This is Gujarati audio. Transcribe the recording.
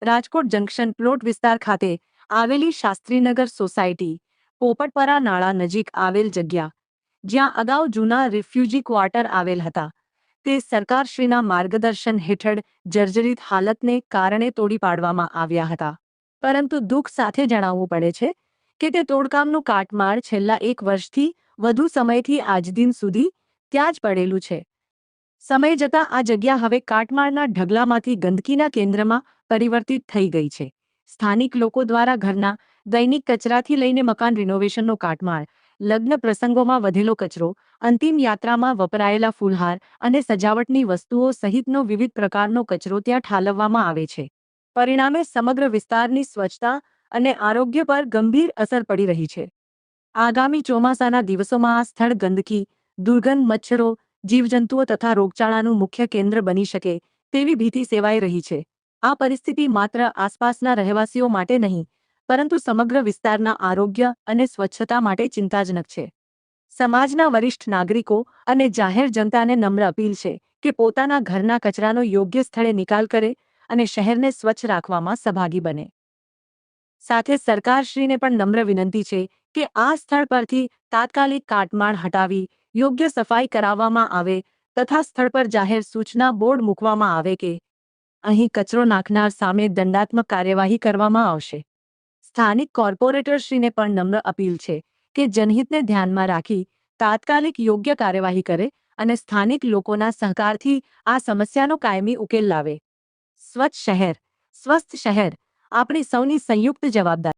રાજકોટ જંકશન પ્લોટ વિસ્તાર ખાતે આવેલી શાસ્ત્રીનગર સોસાયટી પોપટપરા નાળા નજીક આવેલ જગ્યા, જ્યાં અગાઉ જૂના રિફ્યુજી ક્વાર્ટર આવેલ હતા, તે સરકારશ્રીના માર્ગદર્શન હેઠળ જર્જરિત હાલતને કારણે તોડી પાડવામાં આવ્યા હતા. પરંતુ દુઃખ સાથે જણાવવું પડે છે કે તે તોડકામનું કાટમાળ છેલ્લા 1 વર્ષથી વધુ સમયથી આજ દિન સુધી ત્યાં જ પડેલું છે. સમય જતાં આ જગ્યા હવે કાટમાળના ઢગલામાંથી ગંદકીના કેન્દ્રમાં પરિવર્તિત થઈ ગઈ છે. સ્થાનિક લોકો દ્વારા ઘરના દૈનિક કચરાથી લઈને મકાન રિનોવેશનનો કાટમાળ, લગ્ન પ્રસંગોમાં વધેલો કચરો, અંતિમ યાત્રામાં વપરાયેલા ફૂલહાર અને સજાવટની વસ્તુઓ સહિતનો વિવિધ પ્રકારનો કચરો ત્યાં ઠાલવવામાં આવે છે. પરિણામે સમગ્ર વિસ્તારની સ્વચ્છતા અને આરોગ્ય પર ગંભીર અસર પડી રહી છે. આગામી ચોમાસાના દિવસોમાં આ સ્થળ ગંદકી, દુર્ગંધ, મચ્છરો, જીવજંતુઓ તથા રોગચાળાનું મુખ્ય કેન્દ્ર બની શકે તેવી ભીતિ સેવાઈ રહી છે. આ પરિસ્થિતિ માત્ર આસપાસના રહેવાસીઓ માટે નહીં, પરંતુ સમગ્ર વિસ્તારના આરોગ્ય અને સ્વચ્છતા માટે ચિંતાજનક છે. સમાજના વરિષ્ઠ નાગરિકો અને જાહેર જનતાને નમ્ર અપીલ છે કે પોતાના ઘરના કચરાનો યોગ્ય સ્થળે નિકાલ કરે અને શહેરને સ્વચ્છ રાખવામાં સહભાગી બને. સાથે સરકારશ્રીને પણ નમ્ર વિનંતી છે કે આ સ્થળ પરથી તાત્કાલિક કાટમાળ હટાવી યોગ્ય સફાઈ કરાવવામાં આવે તથા સ્થળ પર જાહેર સૂચના બોર્ડ મૂકવામાં આવે કે અહીં કચરો નાખનાર સામે દંડાત્મક કાર્યવાહી કરવામાં આવશે. સ્થાનિક કોર્પોરેટરશ્રીને પણ નમ્ર અપીલ છે કે જનહિતને ધ્યાનમાં રાખી તાત્કાલિક યોગ્ય કાર્યવાહી કરે અને સ્થાનિક લોકોના સહકારથી આ સમસ્યાનો કાયમી ઉકેલ લાવે. સ્વચ્છ શહેર, સ્વસ્થ શહેર આપણી સૌની સંયુક્ત જવાબદારી.